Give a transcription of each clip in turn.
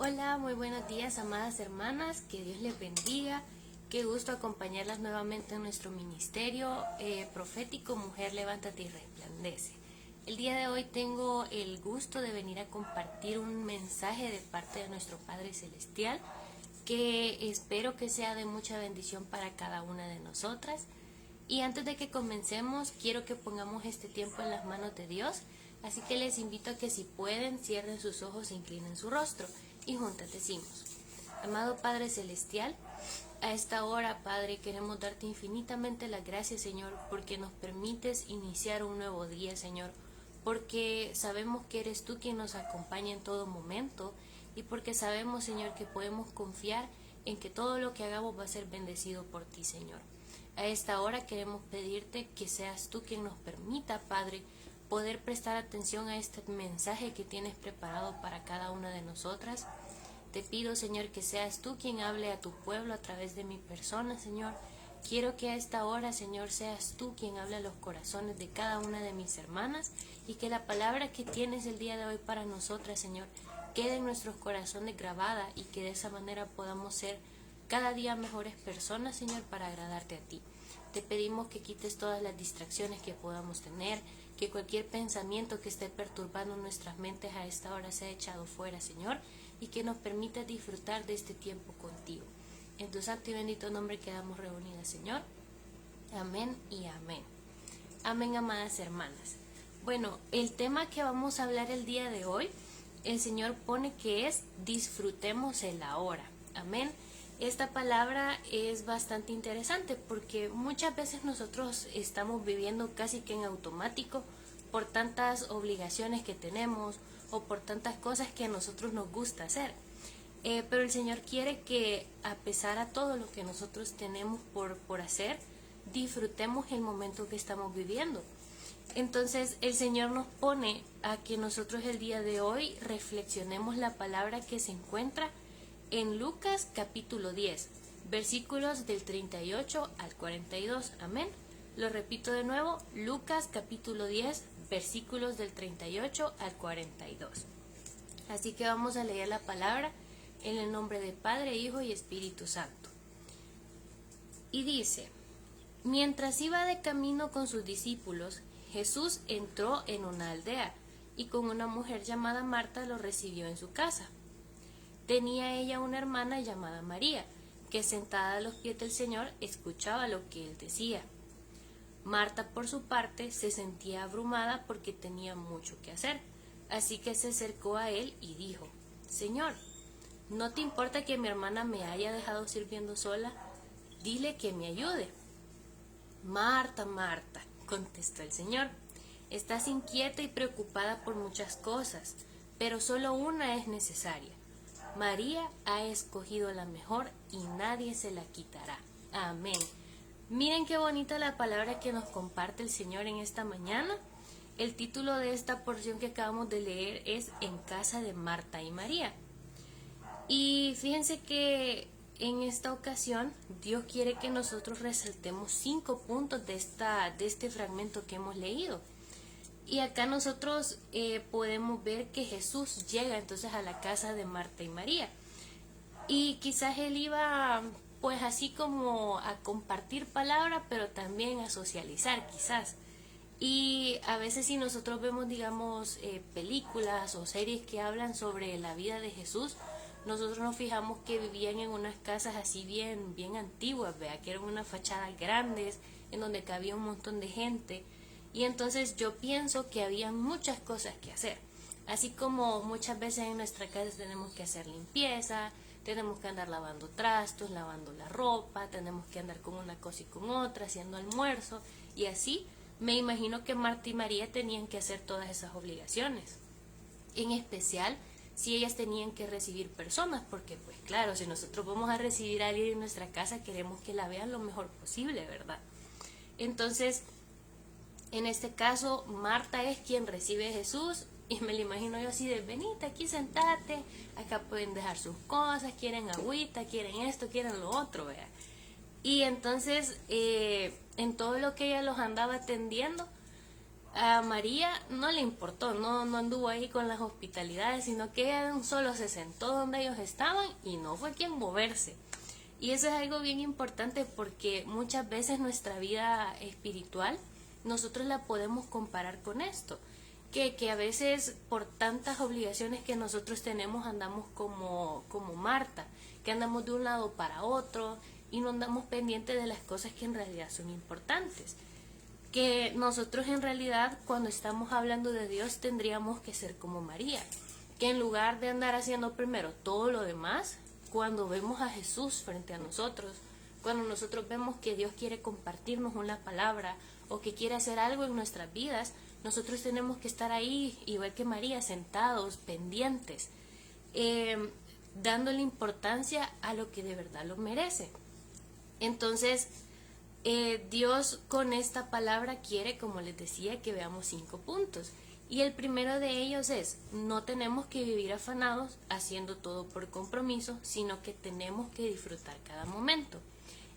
Hola, muy buenos días, amadas hermanas, que Dios les bendiga. Qué gusto acompañarlas nuevamente en nuestro ministerio profético Mujer, levántate y resplandece. El día de hoy tengo el gusto de venir a compartir un mensaje de parte de nuestro Padre Celestial que espero que sea de mucha bendición para cada una de nosotras. Y antes de que comencemos, quiero que pongamos este tiempo en las manos de Dios, así que les invito a que si pueden, cierren sus ojos e inclinen su rostro. Y juntas decimos: amado Padre Celestial, a esta hora, Padre, queremos darte infinitamente las gracias, Señor, porque nos permites iniciar un nuevo día, Señor, porque sabemos que eres tú quien nos acompaña en todo momento y porque sabemos, Señor, que podemos confiar en que todo lo que hagamos va a ser bendecido por ti, Señor. A esta hora queremos pedirte que seas tú quien nos permita, Padre, poder prestar atención a este mensaje que tienes preparado para cada una de nosotras. Te pido, Señor, que seas tú quien hable a tu pueblo a través de mi persona, Señor. Quiero que a esta hora, Señor, seas tú quien hable a los corazones de cada una de mis hermanas y que la palabra que tienes el día de hoy para nosotras, Señor, quede en nuestros corazones grabada y que de esa manera podamos ser cada día mejores personas, Señor, para agradarte a ti. Te pedimos que quites todas las distracciones que podamos tener, que cualquier pensamiento que esté perturbando nuestras mentes a esta hora sea echado fuera, Señor, y que nos permita disfrutar de este tiempo contigo. En tu santo y bendito nombre quedamos reunidas, Señor. Amén y amén. Amén, amadas hermanas. Bueno, el tema que vamos a hablar el día de hoy, el Señor pone que es disfrutemos el ahora. Amén. Esta palabra es bastante interesante porque muchas veces nosotros estamos viviendo casi que en automático por tantas obligaciones que tenemos o por tantas cosas que a nosotros nos gusta hacer. Pero el Señor quiere que a pesar de todo lo que nosotros tenemos por hacer, disfrutemos el momento que estamos viviendo. Entonces el Señor nos pone a que nosotros el día de hoy reflexionemos la palabra que se encuentra en Lucas capítulo 10, versículos del 38 al 42. Amén. Lo repito de nuevo, Lucas capítulo 10, versículos del 38 al 42. Así que vamos a leer la palabra en el nombre de Padre, Hijo y Espíritu Santo. Y dice: mientras iba de camino con sus discípulos, Jesús entró en una aldea y con una mujer llamada Marta lo recibió en su casa. Tenía ella una hermana llamada María, que sentada a los pies del Señor escuchaba lo que él decía. Marta, por su parte, se sentía abrumada porque tenía mucho que hacer, así que se acercó a él y dijo: Señor, ¿no te importa que mi hermana me haya dejado sirviendo sola? Dile que me ayude. Marta, Marta, contestó el Señor, estás inquieta y preocupada por muchas cosas, pero solo una es necesaria. María ha escogido la mejor y nadie se la quitará. Amén. Miren qué bonita la palabra que nos comparte el Señor en esta mañana. El título de esta porción que acabamos de leer es En casa de Marta y María. Y fíjense que en esta ocasión Dios quiere que nosotros resaltemos 5 puntos de este fragmento que hemos leído. Y acá nosotros podemos ver que Jesús llega entonces a la casa de Marta y María. Y quizás él iba pues así como a compartir palabra, pero también a socializar quizás. Y a veces si nosotros vemos, digamos, películas o series que hablan sobre la vida de Jesús, nosotros nos fijamos que vivían en unas casas así bien antiguas, ¿vea? Que eran unas fachadas grandes, en donde cabía un montón de gente. Y entonces yo pienso que había muchas cosas que hacer. Así como muchas veces en nuestra casa tenemos que hacer limpieza, tenemos que andar lavando trastos, lavando la ropa, tenemos que andar con una cosa y con otra, haciendo almuerzo, y así me imagino que Marta y María tenían que hacer todas esas obligaciones. En especial si ellas tenían que recibir personas, porque pues claro, si nosotros vamos a recibir a alguien en nuestra casa, queremos que la vean lo mejor posible, ¿verdad? Entonces, en este caso, Marta es quien recibe a Jesús, y me lo imagino yo así de: venite aquí, sentate, acá pueden dejar sus cosas, quieren agüita, quieren esto, quieren lo otro, ¿verdad? Y entonces, en todo lo que ella los andaba atendiendo, A María no le importó, no anduvo ahí con las hospitalidades, sino que ella de un solo se sentó donde ellos estaban y no fue quien moverse. Y eso es algo bien importante porque muchas veces nuestra vida espiritual nosotros la podemos comparar con esto, que a veces por tantas obligaciones que nosotros tenemos andamos como Marta, que andamos de un lado para otro y no andamos pendientes de las cosas que en realidad son importantes. Que nosotros en realidad cuando estamos hablando de Dios tendríamos que ser como María, que en lugar de andar haciendo primero todo lo demás, cuando vemos a Jesús frente a nosotros, cuando nosotros vemos que Dios quiere compartirnos una palabra o que quiere hacer algo en nuestras vidas, nosotros tenemos que estar ahí, igual que María, sentados, pendientes, dándole importancia a lo que de verdad lo merece. Entonces, Dios con esta palabra quiere, como les decía, que veamos 5 puntos. Y el primero de ellos es, no tenemos que vivir afanados haciendo todo por compromiso, sino que tenemos que disfrutar cada momento.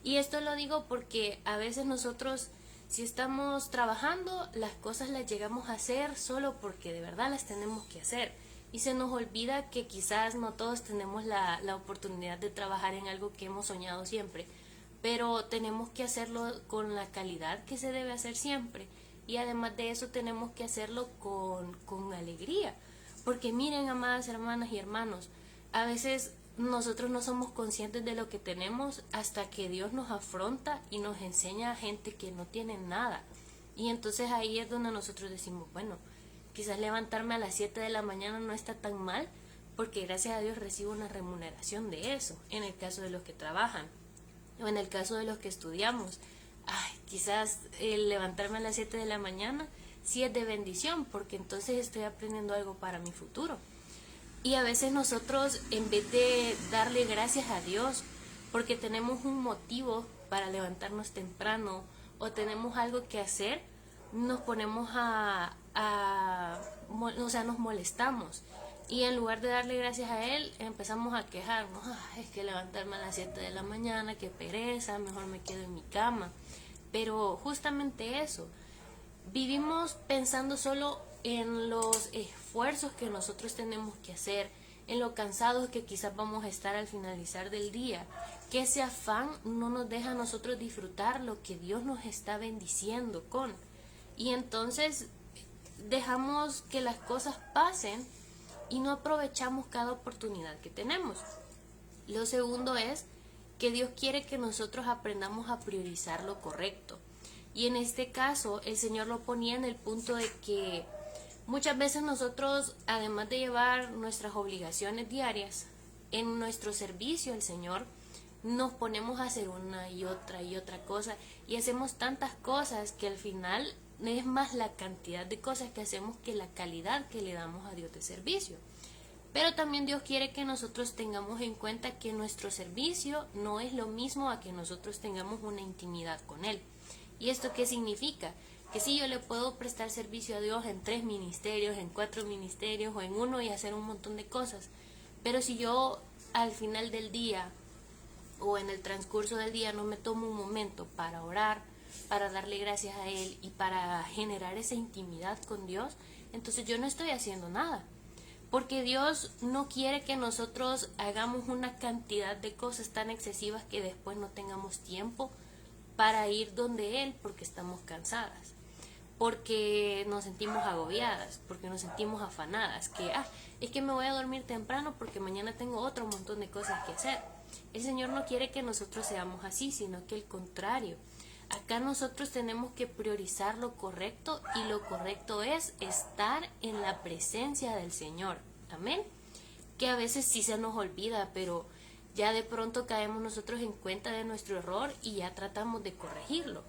Y esto lo digo porque a veces nosotros, si estamos trabajando, las cosas las llegamos a hacer solo porque de verdad las tenemos que hacer. Y se nos olvida que quizás no todos tenemos la oportunidad de trabajar en algo que hemos soñado siempre, pero tenemos que hacerlo con la calidad que se debe hacer siempre. Y además de eso tenemos que hacerlo con alegría. Porque miren, amadas hermanas y hermanos, a veces nosotros no somos conscientes de lo que tenemos hasta que Dios nos afronta y nos enseña a gente que no tiene nada. Y entonces ahí es donde nosotros decimos, bueno, quizás levantarme a las 7 de la mañana no está tan mal, porque gracias a Dios recibo una remuneración de eso, en el caso de los que trabajan, o en el caso de los que estudiamos. Quizás el levantarme a las 7 de la mañana sí es de bendición, porque entonces estoy aprendiendo algo para mi futuro. Y a veces nosotros, en vez de darle gracias a Dios porque tenemos un motivo para levantarnos temprano o tenemos algo que hacer, nos ponemos o sea, nos molestamos. Y en lugar de darle gracias a Él, empezamos a quejarnos. Es que levantarme a las 7 de la mañana, qué pereza, mejor me quedo en mi cama. Pero justamente eso, vivimos pensando solo en los esfuerzos que nosotros tenemos que hacer, en lo cansados que quizás vamos a estar al finalizar del día, que ese afán no nos deja a nosotros disfrutar lo que Dios nos está bendiciendo con. Y entonces dejamos que las cosas pasen y no aprovechamos cada oportunidad que tenemos. Lo segundo es que Dios quiere que nosotros aprendamos a priorizar lo correcto. Y en este caso, el Señor lo ponía en el punto de que muchas veces nosotros, además de llevar nuestras obligaciones diarias, en nuestro servicio al Señor, nos ponemos a hacer una y otra cosa, y hacemos tantas cosas que al final es más la cantidad de cosas que hacemos que la calidad que le damos a Dios de servicio. Pero también Dios quiere que nosotros tengamos en cuenta que nuestro servicio no es lo mismo a que nosotros tengamos una intimidad con Él. ¿Y esto qué significa? Que sí, yo le puedo prestar servicio a Dios en 3 ministerios, en 4 ministerios o en uno y hacer un montón de cosas. Pero si yo al final del día o en el transcurso del día no me tomo un momento para orar, para darle gracias a Él y para generar esa intimidad con Dios, entonces yo no estoy haciendo nada. Porque Dios no quiere que nosotros hagamos una cantidad de cosas tan excesivas que después no tengamos tiempo para ir donde Él porque estamos cansadas, porque nos sentimos agobiadas, porque nos sentimos afanadas, que es que me voy a dormir temprano porque mañana tengo otro montón de cosas que hacer. El Señor no quiere que nosotros seamos así, sino que el contrario. Acá nosotros tenemos que priorizar lo correcto, y lo correcto es estar en la presencia del Señor. Amén. Que a veces sí se nos olvida, pero ya de pronto caemos nosotros en cuenta de nuestro error y ya tratamos de corregirlo.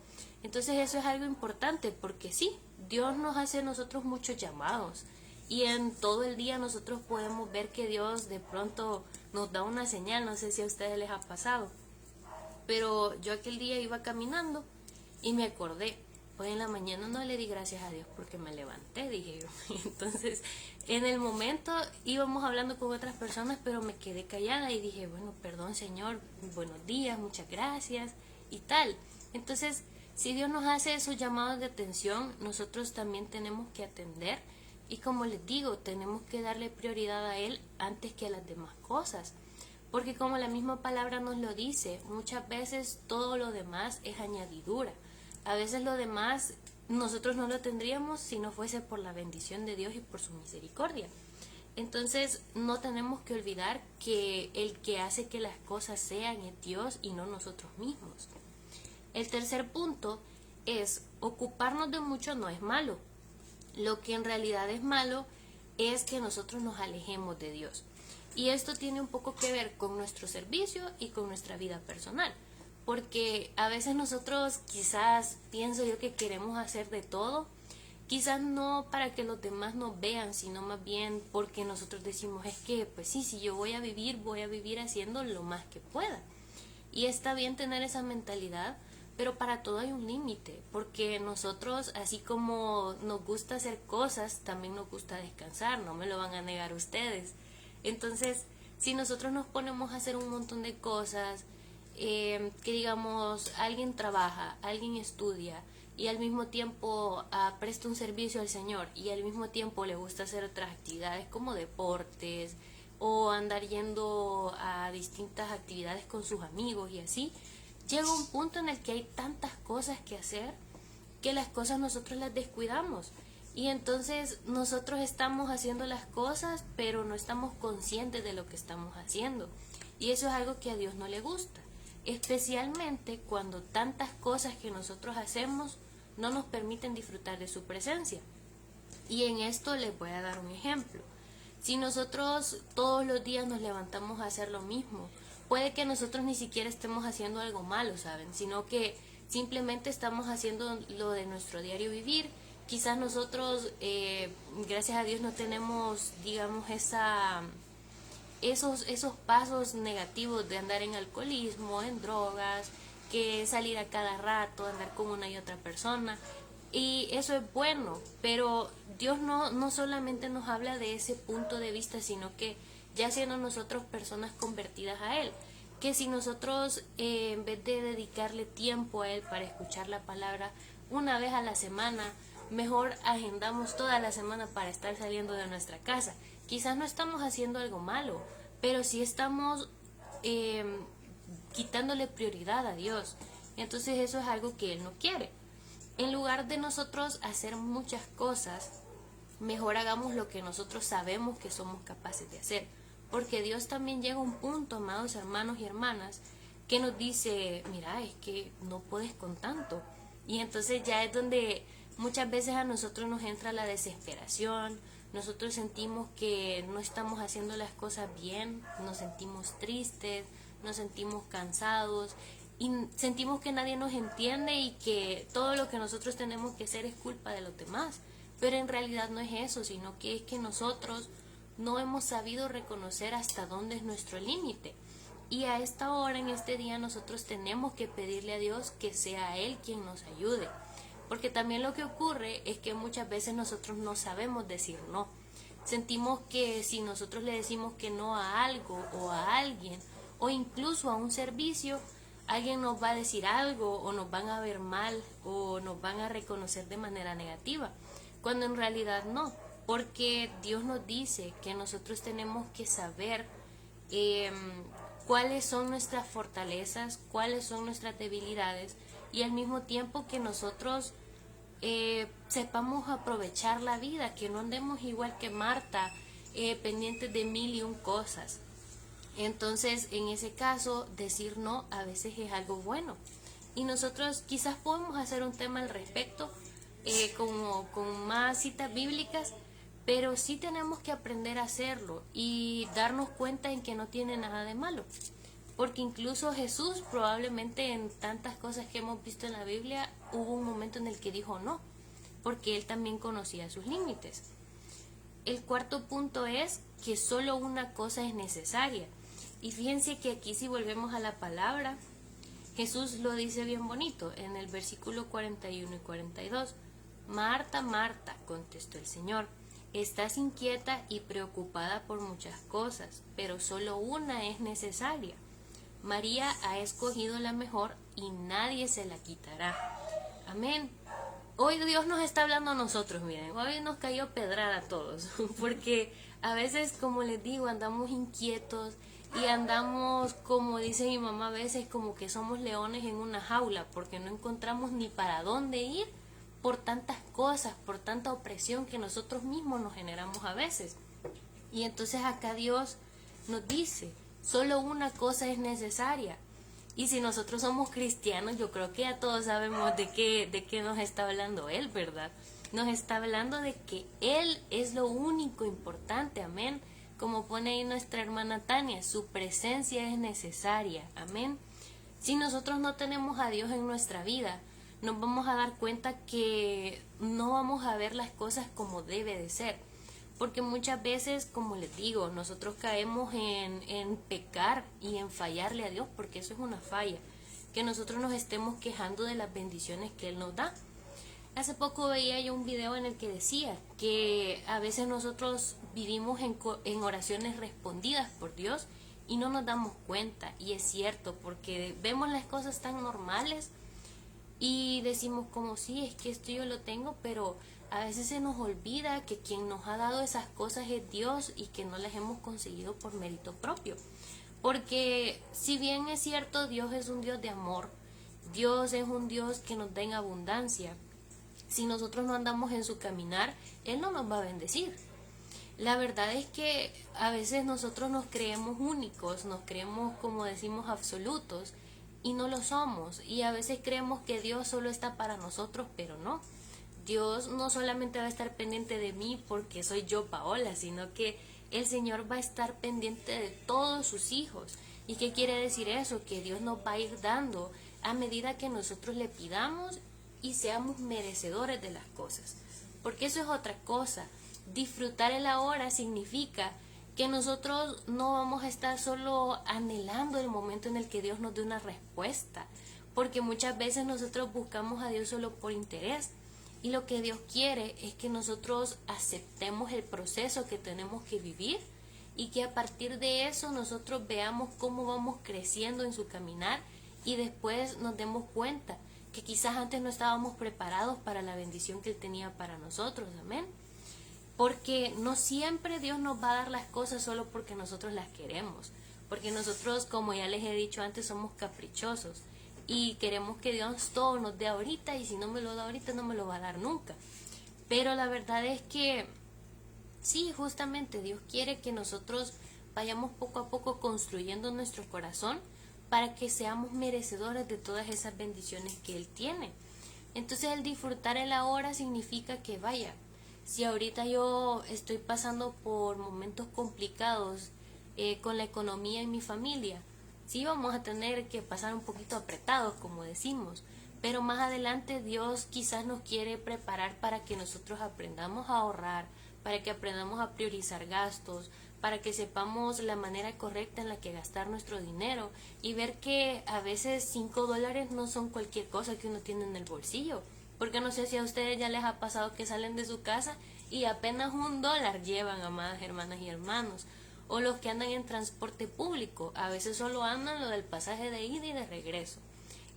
Entonces eso es algo importante, porque sí, Dios nos hace a nosotros muchos llamados, y en todo el día nosotros podemos ver que Dios de pronto nos da una señal. No sé si a ustedes les ha pasado, pero yo aquel día iba caminando y me acordé, hoy en la mañana no le di gracias a Dios porque me levanté, dije yo. Y entonces en el momento íbamos hablando con otras personas, pero me quedé callada y dije, bueno, perdón Señor, buenos días, muchas gracias y tal. Entonces Si Dios nos hace esos llamados de atención, nosotros también tenemos que atender y, como les digo, tenemos que darle prioridad a Él antes que a las demás cosas. Porque como la misma palabra nos lo dice, muchas veces todo lo demás es añadidura. A veces lo demás nosotros no lo tendríamos si no fuese por la bendición de Dios y por su misericordia. Entonces no tenemos que olvidar que el que hace que las cosas sean es Dios y no nosotros mismos. El tercer punto es: ocuparnos de mucho no es malo. Lo que en realidad es malo es que nosotros nos alejemos de Dios. Y esto tiene un poco que ver con nuestro servicio y con nuestra vida personal. Porque a veces nosotros quizás, pienso yo, que queremos hacer de todo. Quizás no para que los demás nos vean, sino más bien porque nosotros decimos, es que pues sí, si yo voy a vivir haciendo lo más que pueda. Y está bien tener esa mentalidad, pero para todo hay un límite, porque nosotros, así como nos gusta hacer cosas, también nos gusta descansar, no me lo van a negar ustedes. Entonces, si nosotros nos ponemos a hacer un montón de cosas, que digamos, alguien trabaja, alguien estudia, y al mismo tiempo presta un servicio al Señor, y al mismo tiempo le gusta hacer otras actividades como deportes, o andar yendo a distintas actividades con sus amigos y así, llega un punto en el que hay tantas cosas que hacer que las cosas nosotros las descuidamos. Y entonces nosotros estamos haciendo las cosas, pero no estamos conscientes de lo que estamos haciendo. Y eso es algo que a Dios no le gusta. Especialmente cuando tantas cosas que nosotros hacemos no nos permiten disfrutar de su presencia. Y en esto les voy a dar un ejemplo. Si nosotros todos los días nos levantamos a hacer lo mismo, puede que nosotros ni siquiera estemos haciendo algo malo, ¿saben? Sino que simplemente estamos haciendo lo de nuestro diario vivir. Quizás nosotros, gracias a Dios, no tenemos, digamos, esos pasos negativos de andar en alcoholismo, en drogas, que salir a cada rato, andar con una y otra persona. Y eso es bueno, pero Dios no solamente nos habla de ese punto de vista, sino que ya siendo nosotros personas convertidas a Él, que si nosotros en vez de dedicarle tiempo a Él para escuchar la palabra una vez a la semana, mejor agendamos toda la semana para estar saliendo de nuestra casa. Quizás no estamos haciendo algo malo, pero sí estamos quitándole prioridad a Dios. Entonces eso es algo que Él no quiere. En lugar de nosotros hacer muchas cosas, mejor hagamos lo que nosotros sabemos que somos capaces de hacer. Porque Dios también llega a un punto, amados hermanos y hermanas, que nos dice, mira, es que no puedes con tanto. Y entonces ya es donde muchas veces a nosotros nos entra la desesperación, nosotros sentimos que no estamos haciendo las cosas bien, nos sentimos tristes, nos sentimos cansados y sentimos que nadie nos entiende y que todo lo que nosotros tenemos que hacer es culpa de los demás. Pero en realidad no es eso, sino que es que nosotros no hemos sabido reconocer hasta dónde es nuestro límite. Y a esta hora, en este día, nosotros tenemos que pedirle a Dios que sea Él quien nos ayude. Porque también lo que ocurre es que muchas veces nosotros no sabemos decir no. Sentimos que si nosotros le decimos que no a algo o a alguien, o incluso a un servicio, alguien nos va a decir algo o nos van a ver mal o nos van a reconocer de manera negativa, cuando en realidad no, porque Dios nos dice que nosotros tenemos que saber cuáles son nuestras fortalezas, cuáles son nuestras debilidades, y al mismo tiempo que nosotros sepamos aprovechar la vida, que no andemos igual que Marta, pendientes de 1001 cosas. Entonces, en ese caso, decir no a veces es algo bueno. Y nosotros quizás podemos hacer un tema al respecto, como con más citas bíblicas, pero sí tenemos que aprender a hacerlo y darnos cuenta en que no tiene nada de malo. Porque incluso Jesús, probablemente en tantas cosas que hemos visto en la Biblia, hubo un momento en el que dijo no, porque Él también conocía sus límites. El cuarto punto es que solo una cosa es necesaria. Y fíjense que aquí, si volvemos a la palabra, Jesús lo dice bien bonito en el versículo 41 y 42. Marta, Marta, contestó el Señor, estás inquieta y preocupada por muchas cosas, pero solo una es necesaria. María ha escogido la mejor y nadie se la quitará. Amén. Hoy Dios nos está hablando a nosotros, miren, hoy nos cayó pedrada a todos, porque a veces, como les digo, andamos inquietos y andamos, como dice mi mamá, a veces como que somos leones en una jaula, porque no encontramos ni para dónde ir por tantas cosas, por tanta opresión que nosotros mismos nos generamos a veces. Y entonces acá Dios nos dice, solo una cosa es necesaria. Y si nosotros somos cristianos, yo creo que ya todos sabemos de qué nos está hablando Él, ¿verdad? Nos está hablando de que Él es lo único importante, amén. Como pone ahí nuestra hermana Tania, su presencia es necesaria, amén. Si nosotros no tenemos a Dios en nuestra vida, nos vamos a dar cuenta que no vamos a ver las cosas como debe de ser. Porque muchas veces, como les digo, nosotros caemos en pecar y en fallarle a Dios, porque eso es una falla, que nosotros nos estemos quejando de las bendiciones que Él nos da. Hace poco veía yo un video en el que decía que a veces nosotros vivimos en oraciones respondidas por Dios y no nos damos cuenta, y es cierto, porque vemos las cosas tan normales y decimos como sí, es que esto yo lo tengo, pero a veces se nos olvida que quien nos ha dado esas cosas es Dios y que no las hemos conseguido por mérito propio. Porque si bien es cierto, Dios es un Dios de amor, Dios es un Dios que nos da en abundancia. Si nosotros no andamos en su caminar, Él no nos va a bendecir. La verdad es que a veces nosotros nos creemos únicos, nos creemos, como decimos, absolutos, y no lo somos. Y a veces creemos que Dios solo está para nosotros, pero no. Dios no solamente va a estar pendiente de mí porque soy yo, Paola, sino que el Señor va a estar pendiente de todos sus hijos. ¿Y qué quiere decir eso? Que Dios nos va a ir dando a medida que nosotros le pidamos y seamos merecedores de las cosas. Porque eso es otra cosa. Disfrutar el ahora significa que nosotros no vamos a estar solo anhelando el momento en el que Dios nos dé una respuesta, porque muchas veces nosotros buscamos a Dios solo por interés, y lo que Dios quiere es que nosotros aceptemos el proceso que tenemos que vivir y que a partir de eso nosotros veamos cómo vamos creciendo en su caminar y después nos demos cuenta que quizás antes no estábamos preparados para la bendición que Él tenía para nosotros, amén. Porque no siempre Dios nos va a dar las cosas solo porque nosotros las queremos. Porque nosotros, como ya les he dicho antes, somos caprichosos. Y queremos que Dios todo nos dé ahorita, y si no me lo da ahorita, no me lo va a dar nunca. Pero la verdad es que sí, justamente Dios quiere que nosotros vayamos poco a poco construyendo nuestro corazón para que seamos merecedores de todas esas bendiciones que Él tiene. Entonces el disfrutar el ahora significa que vaya, si ahorita yo estoy pasando por momentos complicados con la economía en mi familia, sí vamos a tener que pasar un poquito apretados, como decimos, pero más adelante Dios quizás nos quiere preparar para que nosotros aprendamos a ahorrar, para que aprendamos a priorizar gastos, para que sepamos la manera correcta en la que gastar nuestro dinero y ver que a veces $5 no son cualquier cosa que uno tiene en el bolsillo. Porque no sé si a ustedes ya les ha pasado que salen de su casa y apenas $1 llevan, amadas hermanas y hermanos. O los que andan en transporte público, a veces solo andan lo del pasaje de ida y de regreso.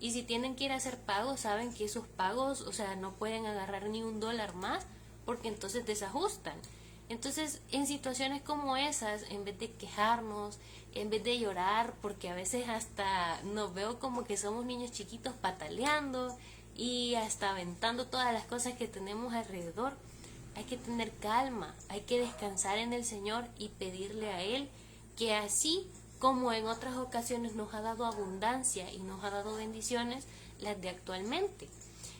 Y si tienen que ir a hacer pagos, saben que esos pagos, o sea, no pueden agarrar ni $1 más porque entonces desajustan. Entonces, en situaciones como esas, en vez de quejarnos, en vez de llorar, porque a veces hasta nos veo como que somos niños chiquitos pataleando y hasta aventando todas las cosas que tenemos alrededor, hay que tener calma, hay que descansar en el Señor y pedirle a Él que así como en otras ocasiones nos ha dado abundancia y nos ha dado bendiciones, las de actualmente.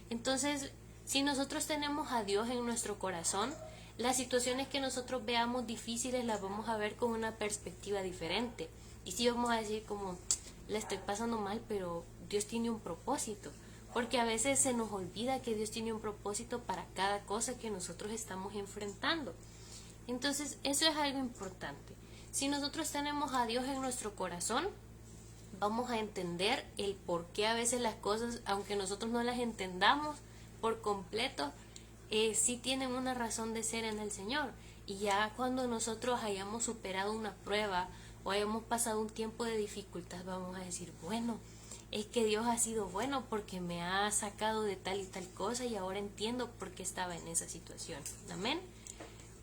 Entonces, si nosotros tenemos a Dios en nuestro corazón, las situaciones que nosotros veamos difíciles las vamos a ver con una perspectiva diferente. Y sí vamos a decir como, la estoy pasando mal, pero Dios tiene un propósito. Porque a veces se nos olvida que Dios tiene un propósito para cada cosa que nosotros estamos enfrentando. Entonces, eso es algo importante. Si nosotros tenemos a Dios en nuestro corazón, vamos a entender el por qué a veces las cosas, aunque nosotros no las entendamos por completo, sí tienen una razón de ser en el Señor. Y ya cuando nosotros hayamos superado una prueba o hayamos pasado un tiempo de dificultad, vamos a decir, bueno, es que Dios ha sido bueno porque me ha sacado de tal y tal cosa y ahora entiendo por qué estaba en esa situación. Amén.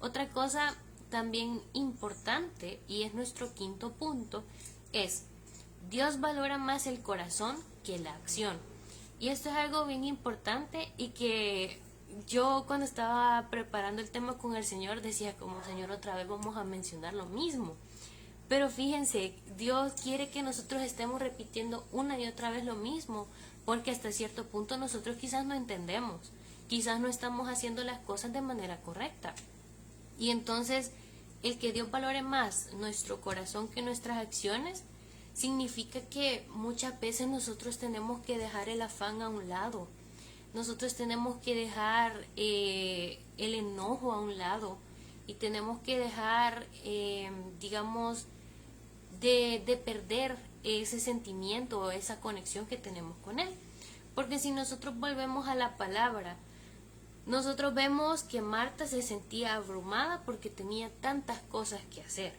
Otra cosa también importante, y es nuestro quinto punto, es Dios valora más el corazón que la acción. Y esto es algo bien importante y que yo cuando estaba preparando el tema con el Señor decía como, Señor, otra vez vamos a mencionar lo mismo. Pero fíjense, Dios quiere que nosotros estemos repitiendo una y otra vez lo mismo, porque hasta cierto punto nosotros quizás no entendemos, quizás no estamos haciendo las cosas de manera correcta. Y entonces, el que Dios valore más nuestro corazón que nuestras acciones, significa que muchas veces nosotros tenemos que dejar el afán a un lado. Nosotros tenemos que dejar el enojo a un lado y tenemos que dejar, digamos, de perder ese sentimiento o esa conexión que tenemos con Él. Porque si nosotros volvemos a la palabra, nosotros vemos que Marta se sentía abrumada porque tenía tantas cosas que hacer.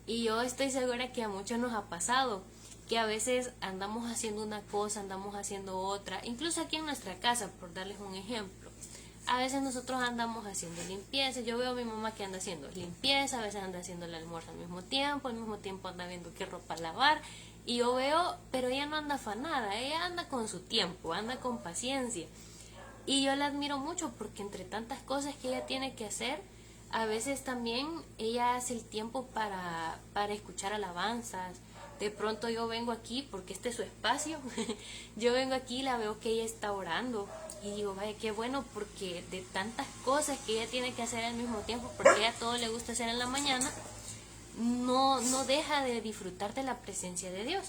Y yo estoy segura que a muchos nos ha pasado, que a veces andamos haciendo una cosa, andamos haciendo otra, incluso aquí en nuestra casa, por darles un ejemplo. A veces nosotros andamos haciendo limpieza, yo veo a mi mamá que anda haciendo limpieza, a veces anda haciendo el almuerzo al mismo tiempo anda viendo qué ropa lavar, y yo veo, pero ella no anda afanada, ella anda con su tiempo, anda con paciencia. Y yo la admiro mucho porque entre tantas cosas que ella tiene que hacer, a veces también ella hace el tiempo para escuchar alabanzas. De pronto yo vengo aquí, porque este es su espacio, yo vengo aquí y la veo que ella está orando. Y digo, vaya, qué bueno, porque de tantas cosas que ella tiene que hacer al mismo tiempo, porque a ella todo le gusta hacer en la mañana, no deja de disfrutar de la presencia de Dios.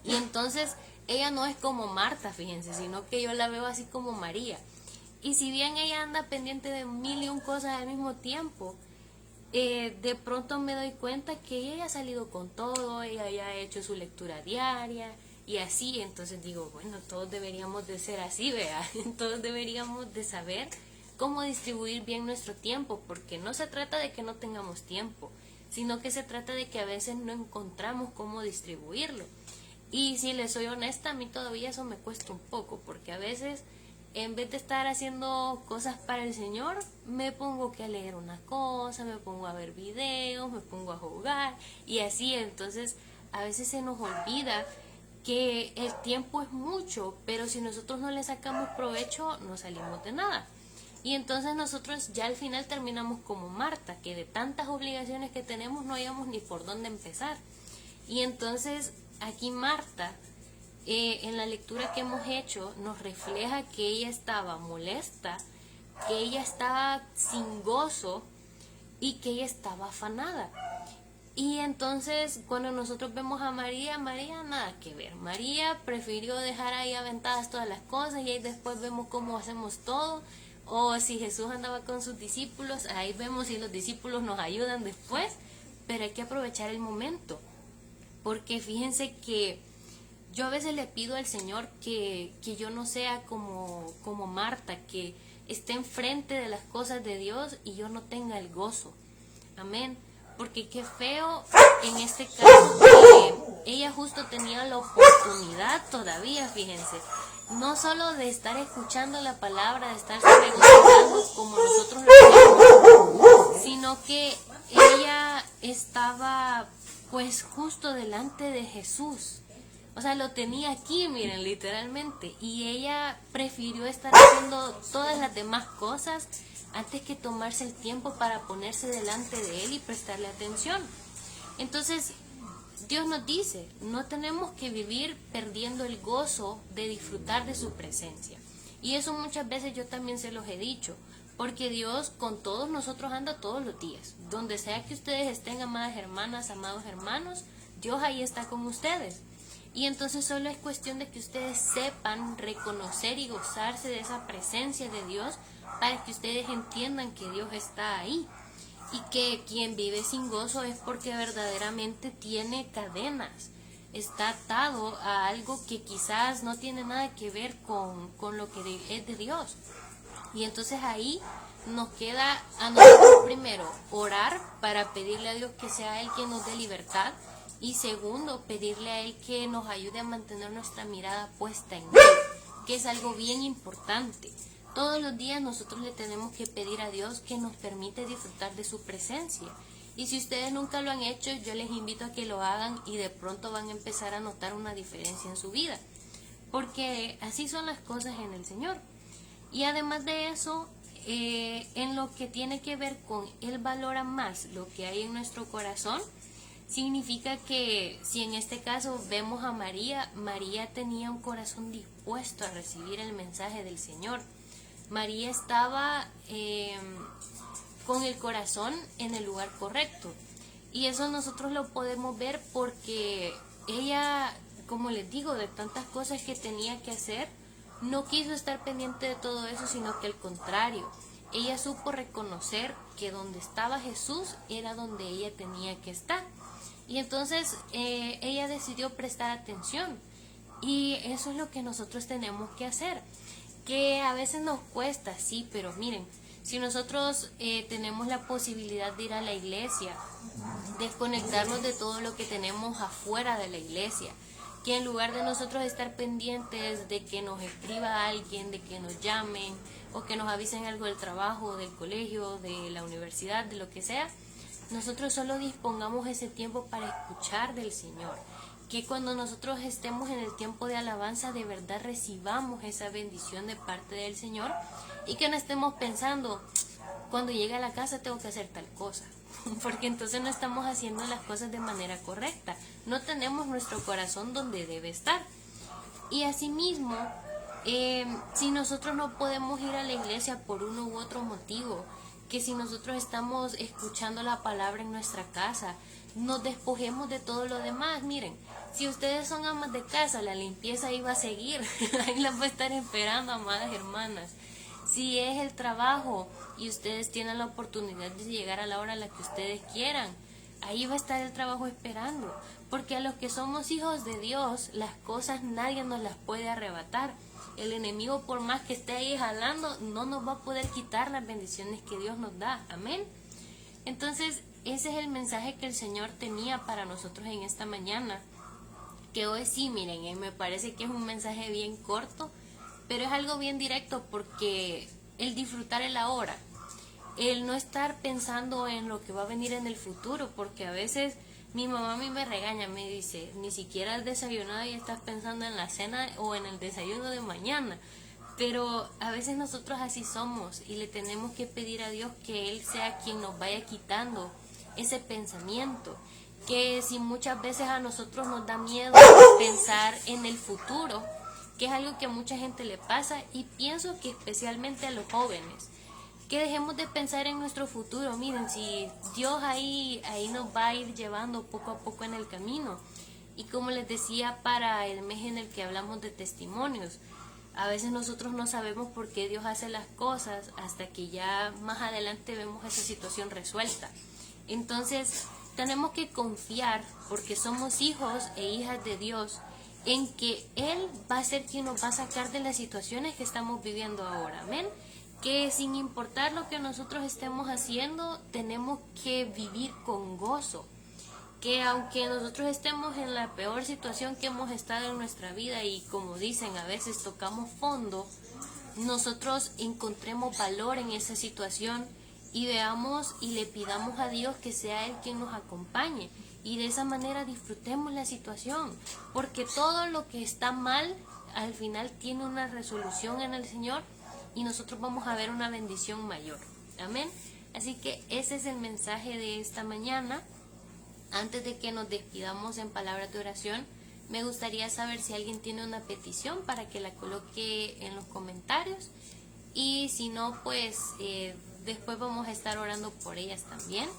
Y entonces ella no es como Marta, fíjense, sino que yo la veo así como María. Y si bien ella anda pendiente de mil y un cosas al mismo tiempo, de pronto me doy cuenta que ella ya ha salido con todo, ella ya ha hecho su lectura diaria y así. Entonces digo, bueno, todos deberíamos de ser así, vea, todos deberíamos de saber cómo distribuir bien nuestro tiempo, porque no se trata de que no tengamos tiempo, sino que se trata de que a veces no encontramos cómo distribuirlo. Y si les soy honesta, a mí todavía eso me cuesta un poco, porque a veces en vez de estar haciendo cosas para el Señor, me pongo que a leer una cosa, me pongo a ver videos, me pongo a jugar y así. Entonces a veces se nos olvida que el tiempo es mucho, pero si nosotros no le sacamos provecho, no salimos de nada. Y entonces nosotros ya al final terminamos como Marta, que de tantas obligaciones que tenemos no hayamos ni por dónde empezar. Y entonces aquí Marta, en la lectura que hemos hecho, nos refleja que ella estaba molesta, que ella estaba sin gozo y que ella estaba afanada. Y entonces cuando nosotros vemos a María, María nada que ver. María prefirió dejar ahí aventadas todas las cosas y ahí después vemos cómo hacemos todo. O si Jesús andaba con sus discípulos, ahí vemos si los discípulos nos ayudan después. Pero hay que aprovechar el momento. Porque fíjense que yo a veces le pido al Señor que yo no sea como Marta, que esté enfrente de las cosas de Dios y yo no tenga el gozo. Amén. Porque qué feo en este caso que ella justo tenía la oportunidad todavía, fíjense, no solo de estar escuchando la palabra, de estar regocijando como nosotros lo hacemos, sino que ella estaba pues justo delante de Jesús. O sea, lo tenía aquí, miren, literalmente. Y ella prefirió estar haciendo todas las demás cosas antes que tomarse el tiempo para ponerse delante de Él y prestarle atención. Entonces, Dios nos dice, no tenemos que vivir perdiendo el gozo de disfrutar de su presencia. Y eso muchas veces yo también se los he dicho, porque Dios con todos nosotros anda todos los días. Donde sea que ustedes estén, amadas hermanas, amados hermanos, Dios ahí está con ustedes. Y entonces solo es cuestión de que ustedes sepan reconocer y gozarse de esa presencia de Dios para que ustedes entiendan que Dios está ahí. Y que quien vive sin gozo es porque verdaderamente tiene cadenas. Está atado a algo que quizás no tiene nada que ver con lo que es de Dios. Y entonces ahí nos queda a nosotros primero orar para pedirle a Dios que sea Él quien nos dé libertad Y segundo, pedirle a Él que nos ayude a mantener nuestra mirada puesta en Él, que es algo bien importante. Todos los días nosotros le tenemos que pedir a Dios que nos permite disfrutar de su presencia. Y si ustedes nunca lo han hecho, yo les invito a que lo hagan y de pronto van a empezar a notar una diferencia en su vida. Porque así son las cosas en el Señor. Y además de eso, en lo que tiene que ver con Él valora más lo que hay en nuestro corazón, significa que si en este caso vemos a María, María tenía un corazón dispuesto a recibir el mensaje del Señor. María estaba con el corazón en el lugar correcto. Y eso nosotros lo podemos ver porque ella, como les digo, de tantas cosas que tenía que hacer, no quiso estar pendiente de todo eso, sino que al contrario, ella supo reconocer que donde estaba Jesús era donde ella tenía que estar. Y entonces ella decidió prestar atención. Y eso es lo que nosotros tenemos que hacer. Que a veces nos cuesta, sí, pero miren, si nosotros tenemos la posibilidad de ir a la iglesia, desconectarnos de todo lo que tenemos afuera de la iglesia, que en lugar de nosotros estar pendientes de que nos escriba alguien, de que nos llamen o que nos avisen algo del trabajo, del colegio, de la universidad, de lo que sea, nosotros solo dispongamos ese tiempo para escuchar del Señor. Que cuando nosotros estemos en el tiempo de alabanza, de verdad recibamos esa bendición de parte del Señor y que no estemos pensando, cuando llegue a la casa tengo que hacer tal cosa, porque entonces no estamos haciendo las cosas de manera correcta, no tenemos nuestro corazón donde debe estar. Y asimismo, si nosotros no podemos ir a la iglesia por uno u otro motivo, que si nosotros estamos escuchando la palabra en nuestra casa, nos despojemos de todo lo demás. Miren, si ustedes son amas de casa, la limpieza ahí va a seguir, ahí las va a estar esperando, amadas hermanas. Si es el trabajo y ustedes tienen la oportunidad de llegar a la hora a la que ustedes quieran, ahí va a estar el trabajo esperando, porque a los que somos hijos de Dios, las cosas nadie nos las puede arrebatar. El enemigo, por más que esté ahí jalando, no nos va a poder quitar las bendiciones que Dios nos da. Amén. Entonces, ese es el mensaje que el Señor tenía para nosotros en esta mañana. Que hoy sí, miren, me parece que es un mensaje bien corto, pero es algo bien directo, porque el disfrutar el ahora, el no estar pensando en lo que va a venir en el futuro, porque a veces mi mamá a mí me regaña, me dice, ni siquiera has desayunado y estás pensando en la cena o en el desayuno de mañana. Pero a veces nosotros así somos y le tenemos que pedir a Dios que Él sea quien nos vaya quitando ese pensamiento. Que si muchas veces a nosotros nos da miedo pensar en el futuro, que es algo que a mucha gente le pasa, y pienso que especialmente a los jóvenes, que dejemos de pensar en nuestro futuro. Miren, si Dios ahí nos va a ir llevando poco a poco en el camino. Y como les decía para el mes en el que hablamos de testimonios, a veces nosotros no sabemos por qué Dios hace las cosas hasta que ya más adelante vemos esa situación resuelta. Entonces tenemos que confiar, porque somos hijos e hijas de Dios, en que Él va a ser quien nos va a sacar de las situaciones que estamos viviendo ahora. Amén. Que sin importar lo que nosotros estemos haciendo, tenemos que vivir con gozo. Que aunque nosotros estemos en la peor situación que hemos estado en nuestra vida, y como dicen, a veces tocamos fondo, nosotros encontremos valor en esa situación y veamos y le pidamos a Dios que sea Él quien nos acompañe, y de esa manera disfrutemos la situación, porque todo lo que está mal al final tiene una resolución en el Señor y nosotros vamos a ver una bendición mayor. Amén. Así que ese es el mensaje de esta mañana. Antes de que nos despidamos en palabras de oración, me gustaría saber si alguien tiene una petición para que la coloque en los comentarios, y si no, pues después vamos a estar orando por ellas también.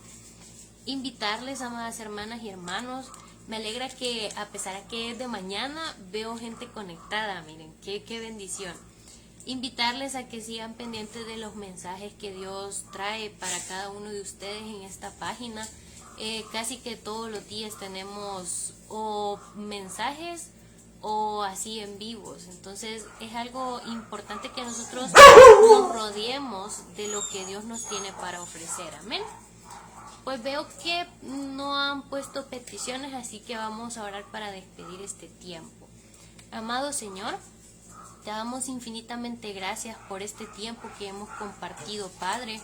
Invitarles, amadas hermanas y hermanos, me alegra que a pesar de que es de mañana, veo gente conectada. Miren, qué bendición. Invitarles a que sigan pendientes de los mensajes que Dios trae para cada uno de ustedes en esta página. Casi que todos los días tenemos o mensajes o así en vivos. Entonces es algo importante que nosotros nos rodeemos de lo que Dios nos tiene para ofrecer. Amén. Pues veo que no han puesto peticiones, así que vamos a orar para despedir este tiempo. Amado Señor, te damos infinitamente gracias por este tiempo que hemos compartido, Padre.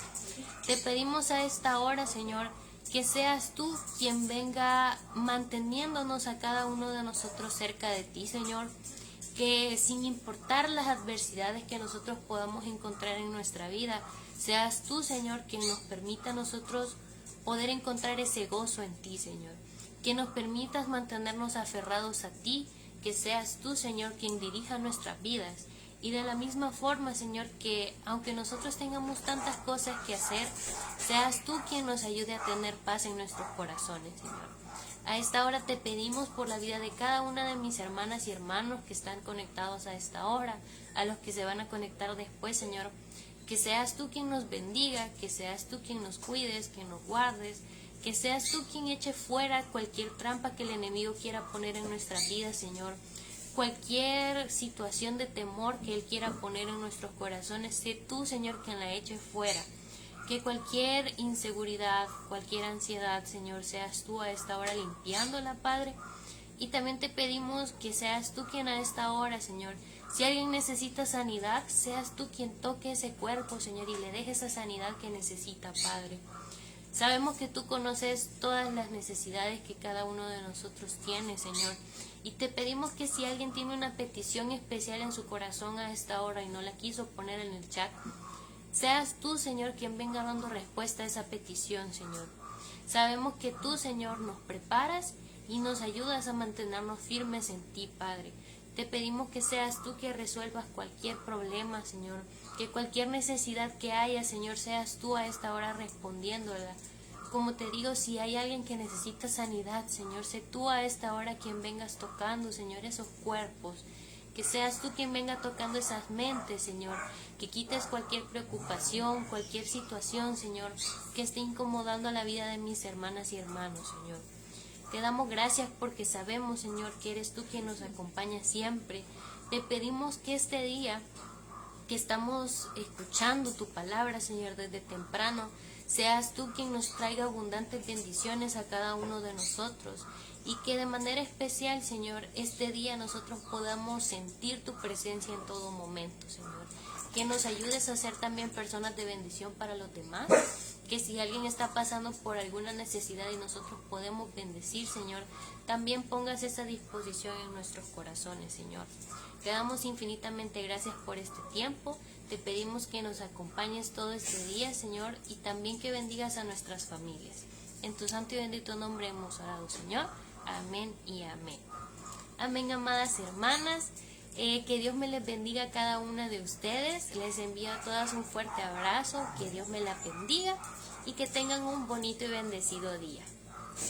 Te pedimos a esta hora, Señor, que seas tú quien venga manteniéndonos a cada uno de nosotros cerca de ti, Señor. Que sin importar las adversidades que nosotros podamos encontrar en nuestra vida, seas tú, Señor, quien nos permita a nosotros poder encontrar ese gozo en ti, Señor. Que nos permitas mantenernos aferrados a ti, que seas tú, Señor, quien dirija nuestras vidas. Y de la misma forma, Señor, que aunque nosotros tengamos tantas cosas que hacer, seas tú quien nos ayude a tener paz en nuestros corazones, Señor. A esta hora te pedimos por la vida de cada una de mis hermanas y hermanos que están conectados a esta hora, a los que se van a conectar después, Señor. Que seas tú quien nos bendiga, que seas tú quien nos cuides, que nos guardes, que seas tú quien eche fuera cualquier trampa que el enemigo quiera poner en nuestras vidas, Señor. Cualquier situación de temor que Él quiera poner en nuestros corazones, sé tú, Señor, quien la eche fuera. Que cualquier inseguridad, cualquier ansiedad, Señor, seas tú a esta hora limpiándola, Padre. Y también te pedimos que seas tú quien a esta hora, Señor, si alguien necesita sanidad, seas tú quien toque ese cuerpo, Señor, y le deje esa sanidad que necesita, Padre. Sabemos que tú conoces todas las necesidades que cada uno de nosotros tiene, Señor. Y te pedimos que si alguien tiene una petición especial en su corazón a esta hora y no la quiso poner en el chat, seas tú, Señor, quien venga dando respuesta a esa petición, Señor. Sabemos que tú, Señor, nos preparas y nos ayudas a mantenernos firmes en ti, Padre. Te pedimos que seas tú que resuelvas cualquier problema, Señor. Que cualquier necesidad que haya, Señor, seas tú a esta hora respondiéndola. Como te digo, si hay alguien que necesita sanidad, Señor, sé tú a esta hora quien vengas tocando, Señor, esos cuerpos. Que seas tú quien venga tocando esas mentes, Señor. Que quites cualquier preocupación, cualquier situación, Señor, que esté incomodando a la vida de mis hermanas y hermanos, Señor. Te damos gracias porque sabemos, Señor, que eres tú quien nos acompaña siempre. Te pedimos que este día que estamos escuchando tu palabra, Señor, desde temprano, seas tú quien nos traiga abundantes bendiciones a cada uno de nosotros. Y que de manera especial, Señor, este día nosotros podamos sentir tu presencia en todo momento, Señor. Que nos ayudes a ser también personas de bendición para los demás. Que si alguien está pasando por alguna necesidad y nosotros podemos bendecir, Señor, también pongas esa disposición en nuestros corazones, Señor. Te damos infinitamente gracias por este tiempo. Te pedimos que nos acompañes todo este día, Señor, y también que bendigas a nuestras familias. En tu santo y bendito nombre hemos orado, Señor. Amén y amén. Amén, amadas hermanas. Que Dios me les bendiga a cada una de ustedes. Les envío a todas un fuerte abrazo. Que Dios me la bendiga y que tengan un bonito y bendecido día.